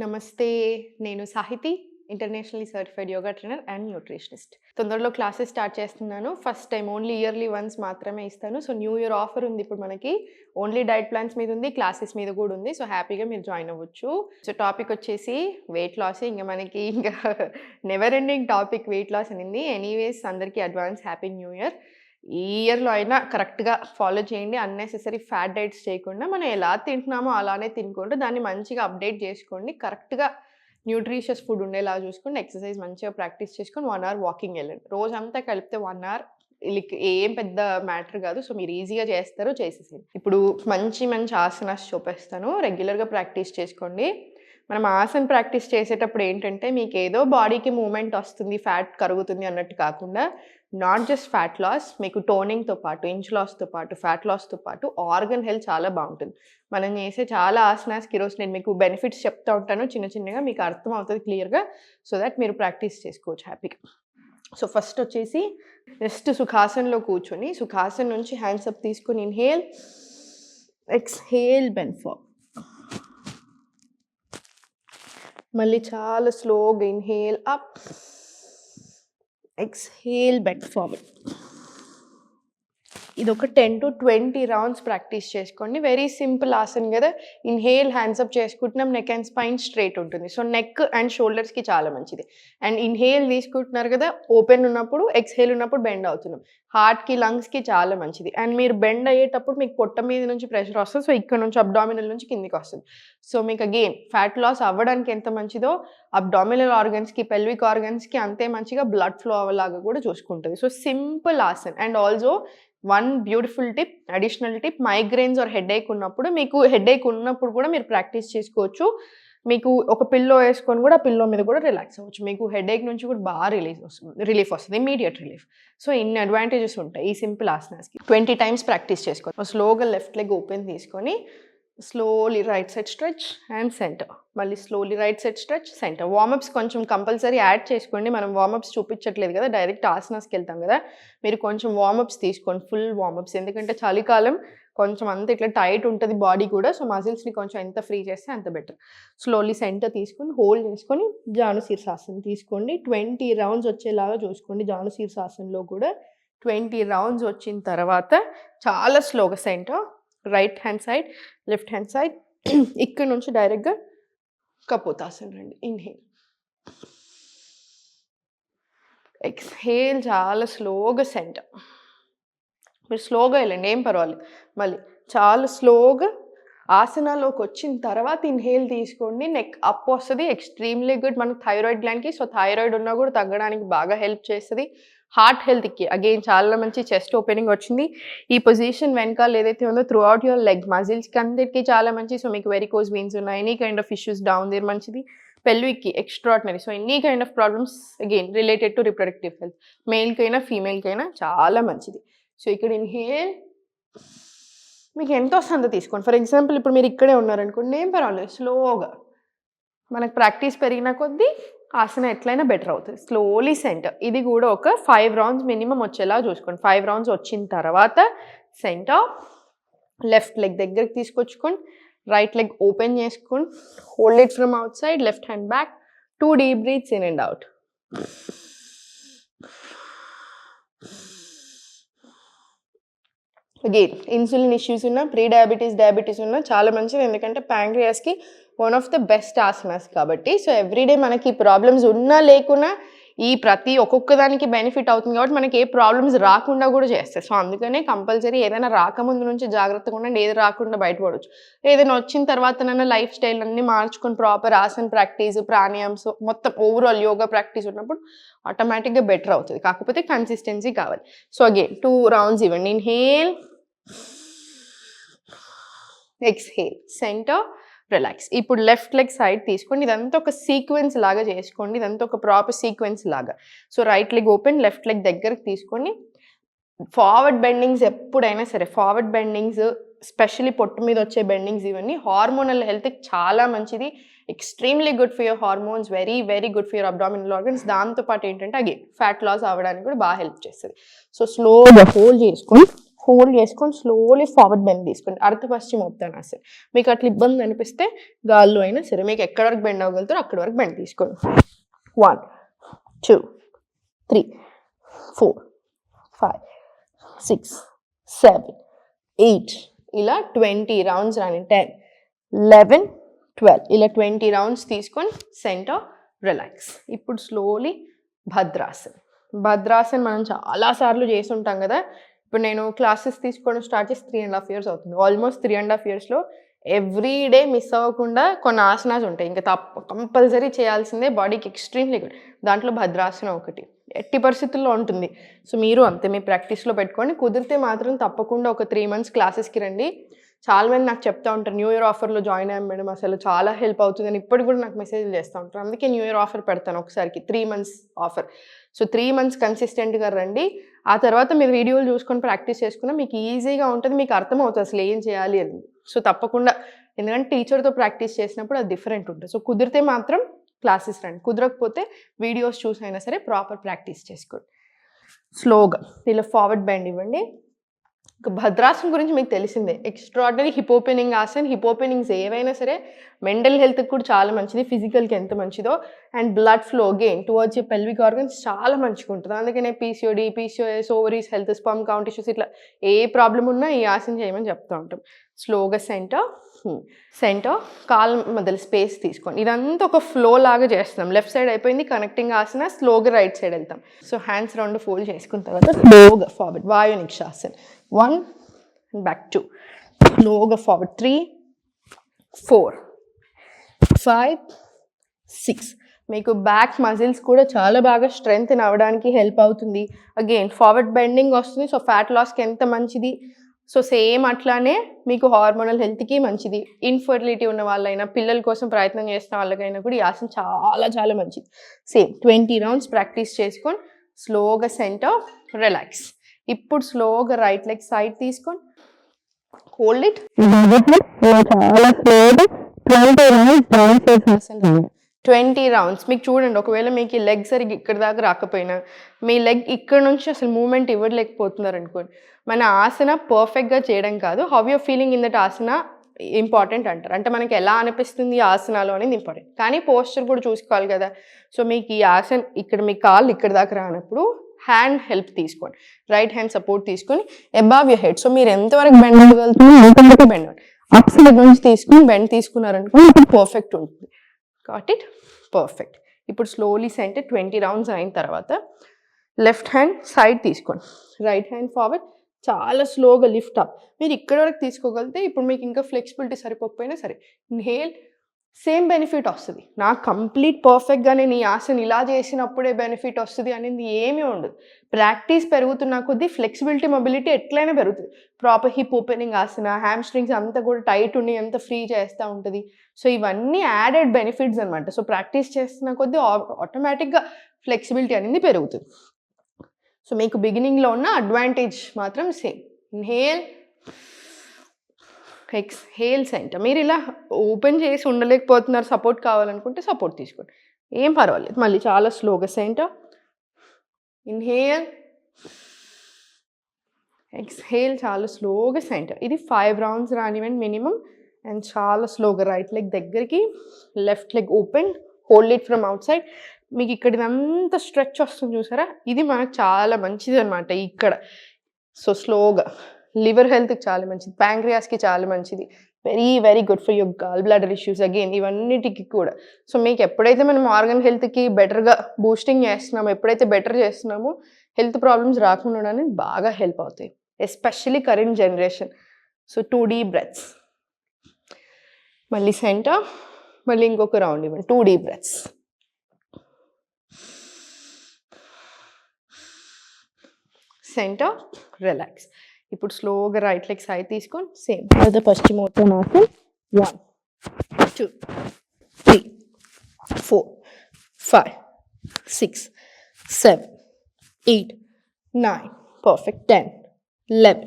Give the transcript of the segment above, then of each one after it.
నమస్తే. నేను Sahithi, internationally certified yoga trainer and nutritionist. తొందరలో క్లాసెస్ స్టార్ట్ చేస్తున్నాను. First time only yearly once మాత్రమే ఇస్తాను. సో న్యూ ఇయర్ ఆఫర్ ఉంది ఇప్పుడు మనకి. ఓన్లీ డైట్ ప్లాన్స్ మీద ఉంది, క్లాసెస్ మీద కూడా ఉంది. సో హ్యాపీగా మీరు జాయిన్ అవ్వచ్చు. సో టాపిక్ వచ్చేసి వెయిట్ లాస్. ఇంకా మనకి ఇంకా never ending topic weight loss అనింది. ఎనీవేస్ అందరికీ అడ్వాన్స్ హ్యాపీ న్యూ ఇయర్. ఈ ఇయర్లో అయినా కరెక్ట్గా ఫాలో చేయండి. అన్నెసెసరీ ఫ్యాట్ డైట్స్ చేయకుండా మనం ఎలా తింటున్నామో అలానే తినుకుంటూ దాన్ని మంచిగా అప్డేట్ చేసుకోండి. కరెక్ట్గా న్యూట్రిషియస్ ఫుడ్ ఉండేలా చూసుకోండి. ఎక్సర్సైజ్ మంచిగా ప్రాక్టీస్ చేసుకొని 1 hour వాకింగ్ వెళ్ళండి. రోజంతా కలిపితే 1 hour ఏం పెద్ద మ్యాటర్ కాదు. సో మీరు ఈజీగా చేస్తారో చేసేసేయండి. ఇప్పుడు మంచి మంచి ఆసనాస్ చూపిస్తాను. రెగ్యులర్గా ప్రాక్టీస్ చేసుకోండి. మనం ఆసన ప్రాక్టీస్ చేసేటప్పుడు ఏంటంటే మీకు ఏదో బాడీకి మూమెంట్ వస్తుంది, ఫ్యాట్ కరుగుతుంది అన్నట్టు కాకుండా నాట్ జస్ట్ ఫ్యాట్ లాస్, మీకు టోనింగ్తో పాటు, ఇంచ్ లాస్తో పాటు, ఫ్యాట్ లాస్తో పాటు ఆర్గన్ హెల్త్ చాలా బాగుంటుంది. మనం చేసే చాలా ఆసనాస్కి ఈరోజు నేను మీకు బెనిఫిట్స్ చెప్తా ఉంటాను. చిన్న చిన్నగా మీకు అర్థం అవుతుంది క్లియర్గా. సో దట్ మీరు ప్రాక్టీస్ చేసుకోవచ్చు హ్యాపీగా. సో ఫస్ట్ వచ్చేసి జస్ట్ సుఖాసన్లో కూర్చొని, సుఖాసన్ నుంచి హ్యాండ్స్ అప్ తీసుకొని ఇన్హేల్, ఎక్స్హేల్, బెండ్ ఫార్వర్డ్. మళ్ళీ చాలా స్లోగా inhale up, exhale, bend forward. ఇది ఒక 10 to 20 రౌండ్స్ ప్రాక్టీస్ చేసుకోండి. వెరీ సింపుల్ ఆసన్ కదా. ఇన్హేల్ హ్యాండ్స్ అప్ చేసుకుంటున్నాం, నెక్ అండ్ స్పైన్ స్ట్రైట్ ఉంటుంది. సో నెక్ అండ్ షోల్డర్స్కి చాలా మంచిది. అండ్ ఇన్హేల్ తీసుకుంటున్నారు కదా, ఓపెన్ ఉన్నప్పుడు, ఎక్స్హేల్ ఉన్నప్పుడు బెండ్ అవుతున్నాం. హార్ట్కి, లంగ్స్కి చాలా మంచిది. అండ్ మీరు బెండ్ అయ్యేటప్పుడు మీకు పొట్ట మీద నుంచి ప్రెషర్ వస్తుంది. సో ఇక్కడ నుంచి అబ్డామినల్ నుంచి కిందికి వస్తుంది. సో మీకు అగైన్ ఫ్యాట్ లాస్ అవ్వడానికి ఎంత మంచిదో అబ్డామినల్ ఆర్గన్స్కి, పెల్విక్ ఆర్గన్స్కి అంతే మంచిగా బ్లడ్ ఫ్లో అవ్వలాగా కూడా చూసుకుంటుంది. So simple asan. And also one beautiful tip, additional tip, migraines or headache ఉన్నప్పుడు, మీకు హెడేక్ ఉన్నప్పుడు కూడా మీరు ప్రాక్టీస్ చేసుకోవచ్చు. మీకు ఒక పిల్లో వేసుకొని కూడా ఆ పిల్లో మీద కూడా రిలాక్స్ అవ్వచ్చు. మీకు హెడేక్ నుంచి కూడా బాగా రిలీఫ్ వస్తుంది, ఇమీడియట్ రిలీఫ్. సో ఇన్ని అడ్వాంటేజెస్ ఉంటాయి ఈ సింపుల్ ఆసనాస్కి. 20 times ప్రాక్టీస్ చేసుకోండి. స్లోగా లెఫ్ట్ లెగ్ ఓపెన్ తీసుకొని slowly right side stretch and centre. మళ్ళీ slowly right side stretch, centre. Warmups కొంచెం కంపల్సరీ యాడ్ చేసుకోండి. మనం వార్మప్స్ చూపించట్లేదు కదా, డైరెక్ట్ ఆసనాస్కి వెళ్తాం కదా. మీరు కొంచెం వార్మప్స్ తీసుకోండి, ఫుల్ వార్మప్స్. ఎందుకంటే చలికాలం కొంచెం అంత ఇట్లా టైట్ ఉంటుంది బాడీ కూడా. సో మజిల్స్ని కొంచెం ఎంత ఫ్రీ చేస్తే అంత బెటర్. స్లోలీ సెంటర్ తీసుకొని హోల్డ్ చేసుకొని జాను శీర్షాసనం తీసుకోండి. 20 rounds వచ్చేలాగా చూసుకోండి. జాను శీర్షాసనంలో కూడా 20 rounds వచ్చిన తర్వాత చాలా స్లోగా centre, right hand side, left hand side, ఇక్కడ నుంచి డైరెక్ట్గా కపోతాసన్ రండి. ఇన్హేల్, ఎక్స్హేల్, చాలా స్లోగా సెంటర్. మీరు స్లోగా వెళ్ళండి, ఏం పర్వాలేదు. మళ్ళీ చాలా స్లోగా ఆసనాలోకి వచ్చిన తర్వాత ఇన్హేల్ తీసుకోండి. నెక్ అప్ వస్తుంది, ఎక్స్ట్రీమ్లీ గుడ్ మనకు థైరాయిడ్ గ్లాండ్కి. సో థైరాయిడ్ ఉన్నా కూడా తగ్గడానికి బాగా హెల్ప్ చేస్తుంది. హార్ట్ హెల్త్కి అగైన్ చాలా మంచి చెస్ట్ ఓపెనింగ్ వచ్చింది. ఈ పొజిషన్ వెనకాల ఏదైతే ఉందో త్రూ అవుట్ యువర్ లెగ్ మజిల్స్కి అందరికీ చాలా మంచి. సో మీకు వెరికోజ్ వెయిన్స్ ఉన్నాయి, any kind of issues down there మంచిది. పెల్విక్కి extraordinary. So any kind of problems again related to reproductive health, మేల్కైనా ఫీమేల్కైనా చాలా మంచిది. సో ఇక్కడ ఇన్హేల్, మీకు ఎంత వస్తుందో తీసుకోండి. ఫర్ ఎగ్జాంపుల్ ఇప్పుడు మీరు ఇక్కడే ఉన్నారనుకోండి, ఏం పర్వాలేదు, స్లోగా. మనకు ప్రాక్టీస్ పెరిగిన కొద్దీ ఆసన ఎట్లయినా బెటర్ అవుతుంది. Slowly centre. ఇది కూడా ఒక 5 rounds మినిమం వచ్చేలా చూసుకోండి. 5 rounds వచ్చిన తర్వాత సెంటర్, లెఫ్ట్ లెగ్ దగ్గరికి తీసుకొచ్చుకోండి, రైట్ లెగ్ ఓపెన్ చేసుకోండి, hold it from outside, left hand back, 2 deep breaths in and out. Again insulin issues ఉన్నా, ప్రీ డయాబెటీస్ ఉన్నా చాలా మంచిది. ఎందుకంటే ప్యాంక్రియాస్కి one of the best asanas కాబట్టి. సో ఎవ్రీడే మనకి ప్రాబ్లమ్స్ ఉన్నా లేకున్నా ఈ ఒక్కొక్క దానికి బెనిఫిట్ అవుతుంది కాబట్టి మనకి ఏ ప్రాబ్లమ్స్ రాకుండా కూడా చేస్తాయి. సో అందుకనే కంపల్సరీ ఏదైనా రాకముందు నుంచి జాగ్రత్తగా ఉండండి, ఏది రాకుండా బయటపడవచ్చు. ఏదైనా వచ్చిన తర్వాతనైనా లైఫ్ స్టైల్ అన్నీ మార్చుకొని ప్రాపర్ ఆసన్ ప్రాక్టీస్, ప్రాణాయామ్స్, మొత్తం ఓవరాల్ యోగా ప్రాక్టీస్ ఉన్నప్పుడు ఆటోమేటిక్గా బెటర్ అవుతుంది. కాకపోతే కన్సిస్టెన్సీ కావాలి. సో అగైన్ 2 rounds ఇవ్వండి. Inhale, exhale, centre, relax. ఇప్పుడు లెఫ్ట్ లెగ్ సైడ్ తీసుకోండి. ఇదంతా ఒక సీక్వెన్స్ లాగా చేసుకోండి. ఇదంతా ఒక ప్రాపర్ సీక్వెన్స్ లాగా. So right leg open, left leg దగ్గరకు తీసుకోండి. ఫార్వర్డ్ బెండింగ్స్ ఎప్పుడైనా సరే, ఫార్వర్డ్ బెండింగ్స్ స్పెషల్లీ పొట్టు మీద వచ్చే బెండింగ్స్, ఇవన్నీ హార్మోనల్ హెల్త్కి చాలా మంచిది. Extremely good for your hormones, very very good for your abdominal organs. దాంతోపాటు ఏంటంటే అగైన్ ఫ్యాట్ లాస్ అవ్వడానికి కూడా బాగా హెల్ప్ చేస్తుంది. సో స్లోగా హోల్డ్ చేసుకొని హోల్డ్ చేసుకొని స్లోలీ ఫార్వర్డ్ బెండ్ తీసుకోండి. అర్ధపశ్చిమోత్తానాసన. మీకు అట్లా ఇబ్బంది అనిపిస్తే గాల్లో అయినా సరే మీకు ఎక్కడి వరకు బెండ్ అవ్వగలుగుతారో అక్కడి వరకు బెండ్ తీసుకోండి. 1 2 3 4 5 6 7 8 ఇలా 20 రౌండ్స్ రాని. 10 11 12 ఇలా 20 రౌండ్స్ తీసుకొని సెంటర్ రిలాక్స్. ఇప్పుడు స్లోలీ భద్రాసన్. భద్రాసన్ మనం చాలాసార్లు చేసి ఉంటాం కదా. ఇప్పుడు నేను క్లాసెస్ తీసుకోవడం స్టార్ట్ చేసి 3.5 years అవుతుంది. ఆల్మోస్ట్ 3.5 yearsలో ఎవ్రీ డే మిస్ అవ్వకుండా కొన్ని ఆసనాస్ ఉంటాయి. ఇంకా కంపల్సరీ చేయాల్సిందే, బాడీకి ఎక్స్ట్రీమ్లీ గుడ్. దాంట్లో భద్రాసనం ఒకటి ఎట్టి పరిస్థితుల్లో ఉంటుంది. సో మీరు అంతే మీ ప్రాక్టీస్లో పెట్టుకోండి. కుదిరితే మాత్రం తప్పకుండా ఒక 3 months క్లాసెస్కి రండి. చాలామంది నాకు చెప్తా ఉంటారు, న్యూ ఇయర్ ఆఫర్లో జాయిన్ అయ్యాం మేడం, అసలు చాలా హెల్ప్ అవుతుంది అని ఇప్పటికి కూడా నాకు మెసేజ్లు చేస్తూ ఉంటారు. అందుకే న్యూ ఇయర్ ఆఫర్ పెడతాను ఒకసారికి, 3 months ఆఫర్. సో 3 months కన్సిస్టెంట్గా రండి. ఆ తర్వాత మీరు వీడియోలు చూసుకొని ప్రాక్టీస్ చేసుకున్నా మీకు ఈజీగా ఉంటుంది, మీకు అర్థమవుతుంది అసలు ఏం చేయాలి అని. సో తప్పకుండా, ఎందుకంటే టీచర్తో ప్రాక్టీస్ చేసినప్పుడు అది డిఫరెంట్ ఉంటుంది. సో కుదిరితే మాత్రం క్లాసెస్ రండి, కుదరకపోతే వీడియోస్ చూసైనా సరే ప్రాపర్ ప్రాక్టీస్ చేసుకోండి. స్లోగా ఇలా ఫార్వర్డ్ బెండ్ ఇవ్వండి. భద్రాసనం గురించి మీకు తెలిసిందే, extraordinary hip opening asan. Hip openings ఏవైనా సరే మెంటల్ హెల్త్కి కూడా చాలా మంచిది, ఫిజికల్కి ఎంత మంచిదో. And blood flow gain towards your pelvic organs చాలా మంచిగా ఉంటుంది. అందుకనే PCOD, PCOS, ovaries health, sperm count issues ఇట్లా ఏ ప్రాబ్లం ఉన్నా ఈ ఆసన చేయమని చెప్తూ ఉంటాం. స్లోగా సెంటర్ కాల్ మధ్యలో స్పేస్ తీసుకోండి. ఇదంతా ఒక ఫ్లో లాగా చేస్తున్నాం. లెఫ్ట్ సైడ్ అయిపోయింది కనెక్టింగ్ ఆసన, స్లోగా రైట్ సైడ్ వెళ్తాం. సో హ్యాండ్స్ 2 ఫోల్డ్ చేసుకున్న తర్వాత స్లోగా ఫార్వర్డ్ వాయు నిక్షాసన్. 1 and back 2. స్లోగా ఫార్వర్డ్ 3 4 5 6. మీకు బ్యాక్ మజిల్స్ కూడా చాలా బాగా స్ట్రెంగ్త్ అవ్వడానికి హెల్ప్ అవుతుంది. అగైన్ ఫార్వర్డ్ బెండింగ్ వస్తుంది, సో ఫ్యాట్ లాస్కి ఎంత మంచిది. సో సేమ్ అట్లానే మీకు హార్మోనల్ హెల్త్కి మంచిది. ఇన్ఫర్టిలిటీ ఉన్న వాళ్ళైనా, పిల్లల కోసం ప్రయత్నం చేస్తున్న వాళ్ళకైనా కూడా ఈ ఆసన చాలా చాలా మంచిది. సేమ్ 20 rounds ప్రాక్టీస్ చేసుకొని స్లోగా సెంటర్ రిలాక్స్. ఇప్పుడు స్లోగా రైట్ లెగ్ సైడ్ తీసుకొని హోల్డ్ ఇట్. చాలా స్లోగా 20 rounds మీకు చూడండి. ఒకవేళ మీకు ఈ లెగ్ సరిగ్గా ఇక్కడ దాకా రాకపోయినా, మీ లెగ్ ఇక్కడ నుంచి అసలు మూమెంట్ ఇవ్వలేకపోతున్నారు అనుకోండి, మన ఆసన పర్ఫెక్ట్గా చేయడం కాదు, how you're feeling in that asana important అంటారు. అంటే మనకి ఎలా అనిపిస్తుంది ఆసనాలు అనేది ఇంపార్టెంట్, కానీ పోస్చర్ కూడా చూసుకోవాలి కదా. సో మీకు ఈ ఆసన ఇక్కడ మీ కాళ్ళు ఇక్కడ దాకా రానప్పుడు హ్యాండ్ హెల్ప్ తీసుకోండి, రైట్ హ్యాండ్ సపోర్ట్ తీసుకొని అబావ్ యూర్ హెడ్. సో మీరు ఎంతవరకు బెండ్ అవ్వగలుగుతున్నారు అంతవరకు బెండ్ అవ్వండి. అప్ సైడ్ నుంచి తీసుకుని బెండ్ తీసుకున్నారనుకోండి ఇప్పుడు పర్ఫెక్ట్ ఉంటుంది. Got it, perfect. ఇప్పుడు స్లోలీ సెంటర్ 20 rounds అయిన తర్వాత లెఫ్ట్ హ్యాండ్ సైడ్ తీసుకోండి, రైట్ హ్యాండ్ ఫార్వర్డ్, చాలా స్లోగా లిఫ్ట్ అప్. మీరు ఇక్కడ వరకు తీసుకోగలిగితే ఇప్పుడు మీకు ఇంకా ఫ్లెక్సిబిలిటీ సరిపోకపోయినా సరే ఇన్హేల్, సేమ్ బెనిఫిట్ వస్తుంది. నాకు కంప్లీట్ పర్ఫెక్ట్గా నేను ఈ ఆసన ఇలా చేసినప్పుడే బెనిఫిట్ వస్తుంది అనేది ఏమీ ఉండదు. ప్రాక్టీస్ పెరుగుతున్న కొద్దీ ఫ్లెక్సిబిలిటీ, మొబిలిటీ ఎట్లయినా పెరుగుతుంది. ప్రాపర్ హిప్ ఓపెనింగ్ ఆసన, హ్యామ్ స్ట్రింగ్స్ అంతా కూడా టైట్ ఉండి అంత ఫ్రీ చేస్తూ ఉంటుంది. సో ఇవన్నీ యాడెడ్ బెనిఫిట్స్ అనమాట. సో ప్రాక్టీస్ చేస్తున్న కొద్దీ ఆటోమేటిక్గా ఫ్లెక్సిబిలిటీ అనేది పెరుగుతుంది. సో మీకు బిగినింగ్లో ఉన్న అడ్వాంటేజ్ మాత్రం సేమ్. Inhale, exhale centre. మీరు ఇలా ఓపెన్ చేసి ఉండలేకపోతున్నారు, సపోర్ట్ కావాలనుకుంటే సపోర్ట్ తీసుకోండి, ఏం పర్వాలేదు. మళ్ళీ చాలా స్లోగా సెంటర్, ఇన్హేల్, ఎక్స్హేల్, చాలా స్లోగా సెంటర్. ఇది 5 rounds రానివ్వండి మినిమం. అండ్ చాలా స్లోగా రైట్ లెగ్ దగ్గరికి, left leg open, hold it from out side. మీకు ఇక్కడ ఇదంతా స్ట్రెచ్ వస్తుంది చూసారా, ఇది మనకు చాలా మంచిది అనమాట ఇక్కడ. సో స్లోగా లివర్ హెల్త్కి చాలా మంచిది, ప్యాంక్రియాస్కి చాలా మంచిది, very very good for your gall bladder issues again ఇవన్నిటికి కూడా. సో మీకు ఎప్పుడైతే మనం ఆర్గన్ హెల్త్కి బెటర్గా బూస్టింగ్ చేస్తున్నామో, ఎప్పుడైతే బెటర్ చేస్తున్నామో హెల్త్ ప్రాబ్లమ్స్ రాకుండా ఉండడానికి బాగా హెల్ప్ అవుతాయి, especially current generation. So 2 deep breaths. మళ్ళీ సెంటర్, మళ్ళీ ఇంకొక రౌండ్ ఇవ్వండి, 2 deep breaths. Centre, relax. ఇప్పుడు స్లోగా రైట్ లెగ్ సైడ్ తీసుకొని సేమ్ పశ్చిమోత్తానాసన్. 1 2 3 4 5 6 7 8 9 పర్ఫెక్ట్. 10 11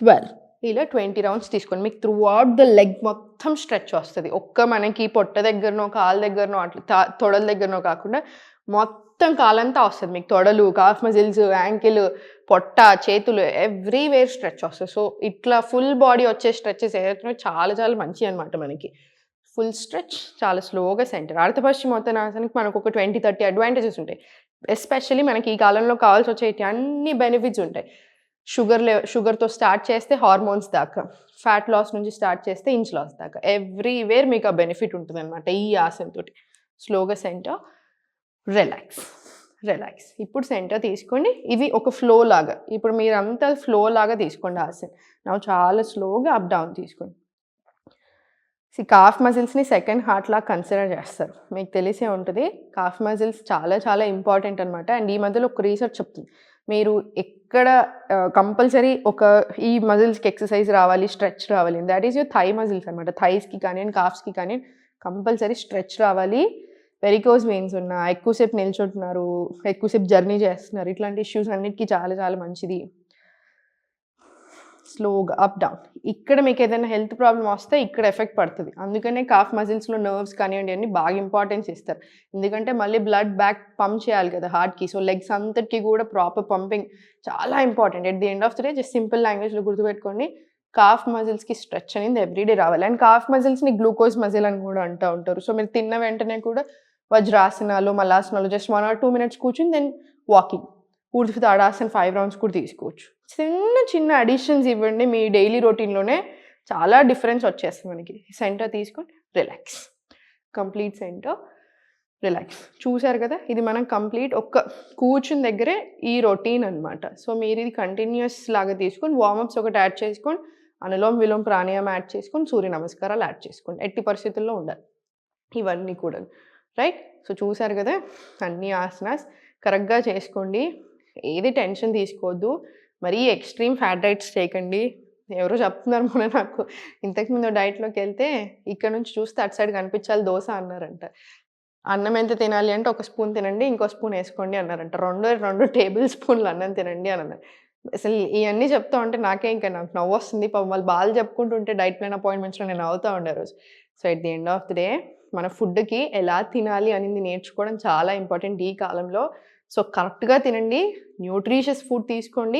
12 ఇలా 20 rounds తీసుకోండి. మీకు త్రూ అవుట్ ద లెగ్ మొత్తం స్ట్రెచ్ వస్తుంది. ఒక్క మనకి పొట్ట దగ్గరనో, కాళ్ళ దగ్గరనో, అట్లా తొడల దగ్గరనో కాకుండా మొత్తం మొత్తం కాలంతా వస్తుంది మీకు. తొడలు, కాఫ్ మజిల్స్, యాంకిల్, పొట్ట, చేతులు ఎవ్రీవేర్ స్ట్రెచ్ వస్తుంది. సో ఇట్లా ఫుల్ బాడీ వచ్చే స్ట్రెచెస్ ఏదైతే చాలా చాలా మంచివి అనమాట మనకి. ఫుల్ స్ట్రెచ్, చాలా స్లోగా సెంటర్. అర్ధపశ్చిమోత్తనాసనకి మనకు ఒక 20-30 అడ్వాంటేజెస్ ఉంటాయి. ఎస్పెషల్లీ మనకి ఈ కాలంలో కావాల్సి వచ్చే అన్ని బెనిఫిట్స్ ఉంటాయి. షుగర్తో స్టార్ట్ చేస్తే హార్మోన్స్ దాకా, ఫ్యాట్ లాస్ నుంచి స్టార్ట్ చేస్తే ఇంచ్ లాస్ దాకా ఎవ్రీవేర్ మీకు ఆ బెనిఫిట్ ఉంటుంది అనమాట ఈ ఆసనతోటి. స్లోగా సెంటర్, రిలాక్స్. ఇప్పుడు సెంటర్ తీసుకోండి. ఇవి ఒక ఫ్లో లాగా, ఇప్పుడు మీరంతా ఫ్లో లాగా తీసుకోండి ఆసన్. నా చాలా స్లోగా అప్ డౌన్ తీసుకోండి. కాఫ్ మజిల్స్ని సెకండ్ హార్ట్ లాగా కన్సిడర్ చేస్తారు. మీకు తెలిసే ఉంటుంది కాఫ్ మజిల్స్ చాలా చాలా ఇంపార్టెంట్ అనమాట. అండ్ ఈ మధ్యలో ఒక రీసెర్చ్ చెప్తుంది, మీరు ఎక్కడ కంపల్సరీ ఈ మజిల్స్కి ఎక్సర్సైజ్ రావాలి, స్ట్రెచ్ రావాలి. That is your thigh muscles అనమాట. థైస్కి కానివ్వండి, కాఫ్స్కి కానివ్వండి కంపల్సరీ స్ట్రెచ్ రావాలి. వెరికోజ్ వెయిన్స్ ఉన్నా, ఎక్కువసేపు నిల్చుంటున్నారు, ఎక్కువసేపు జర్నీ చేస్తున్నారు, ఇట్లాంటి ఇష్యూస్ అన్నిటికీ చాలా చాలా మంచిది. స్లోగా అప్ డౌన్. ఇక్కడ మీకు ఏదైనా హెల్త్ ప్రాబ్లమ్ వస్తే ఇక్కడ ఎఫెక్ట్ పడుతుంది. అందుకనే కాఫ్ మజిల్స్లో నర్వ్స్ కానివ్వండి అన్ని బాగా ఇంపార్టెన్స్ ఇస్తారు. ఎందుకంటే మళ్ళీ బ్లడ్ బ్యాక్ పంప్ చేయాలి కదా హార్ట్కి. సో లెగ్స్ అంతటికి కూడా ప్రాపర్ పంపింగ్ చాలా important. At the end of the day just simple లాంగ్వేజ్లో గుర్తుపెట్టుకోండి, కాఫ్ మజిల్స్కి స్ట్రెచ్ అనేది ఎవ్రీడే రావాలి. అండ్ కాఫ్ మజిల్స్ని గ్లూకోజ్ మజిల్ అని కూడా అంటూ ఉంటారు. సో మీరు తిన్న వెంటనే కూడా వజ్రాసనాలు, మల్లాసనాలు జస్ట్ 1 or 2 minutes కూర్చుని దెన్ వాకింగ్, ఊర్ధ్వ తాడాసన 5 rounds కూడా తీసుకోవచ్చు. చిన్న అడిషన్స్ ఇవ్వండి, మీ డైలీ రొటీన్లోనే చాలా డిఫరెన్స్ వచ్చేస్తుంది మనకి. సెంటర్ తీసుకొని రిలాక్స్, కంప్లీట్ సెంటర్, రిలాక్స్. చూసారు కదా, ఇది మనం కంప్లీట్ ఒక్క కూర్చుని దగ్గరే ఈ రొటీన్ అనమాట. సో మీరు ఇది కంటిన్యూస్ లాగా తీసుకొని వార్మప్స్ ఒకటి యాడ్ చేసుకొని, అనులోమ్ విలోమ్ ప్రాణాయామం యాడ్ చేసుకొని, సూర్య నమస్కారాలు యాడ్ చేసుకోండి. ఎట్టి పరిస్థితుల్లో ఉండాలి ఇవన్నీ కూడా, రైట్? సో చూసారు కదా, అన్ని ఆసనాస్ కరెక్ట్గా చేసుకోండి. ఏది టెన్షన్ తీసుకోవద్దు, మరీ ఎక్స్ట్రీమ్ ఫ్యాట్ డైట్స్ చేయకండి. ఎవరో చెప్తున్నారు మొన్న నాకు, ఇంతకుముందు డైట్లోకి వెళ్తే ఇక్కడ నుంచి చూస్తే అటు సైడ్ కనిపించాలి దోశ అన్నారంట. అన్నం ఎంత తినాలి అంటే 1 స్పూన్ తినండి, ఇంకో స్పూన్ వేసుకోండి అన్నారంట. 2 టేబుల్ స్పూన్లు అన్నం తినండి అని అన్నారు. అసలు ఇవన్నీ చెప్తా ఉంటే నాకే ఇంకా నాకు నవ్వు వస్తుంది. పాపం వాళ్ళు బాగా చెప్పుకుంటుంటే డైట్ ప్లాన్ అపాయింట్మెంట్స్లో నేను అవుతా ఉండే రోజు. So at the end of the day మన ఫుడ్కి ఎలా తినాలి అనేది నేర్చుకోవడం చాలా ఇంపార్టెంట్ ఈ కాలంలో. సో కరెక్ట్గా తినండి, న్యూట్రిషియస్ ఫుడ్ తీసుకోండి,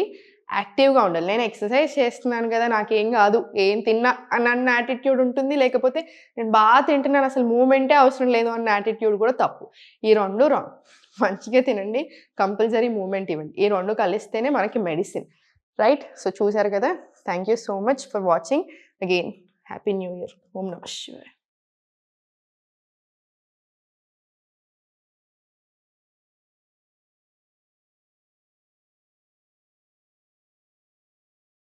యాక్టివ్గా ఉండాలి. నేను ఎక్సర్సైజ్ చేస్తున్నాను కదా నాకేం కాదు, ఏం తిన్నా అన్న యాటిట్యూడ్ ఉంటుంది. లేకపోతే నేను బాగా తింటున్నాను, అసలు మూమెంటే అవసరం లేదు అన్న యాటిట్యూడ్ కూడా తప్పు. ఈ 2 రాంగ్. మంచిగా తినండి, కంపల్సరీ మూమెంట్ ఇవ్వండి. ఈ 2 కలిస్తేనే మనకి మెడిసిన్, రైట్? సో చూసారు కదా, thank you so much for watching. Again happy new year. ఓం నమః శివాయ.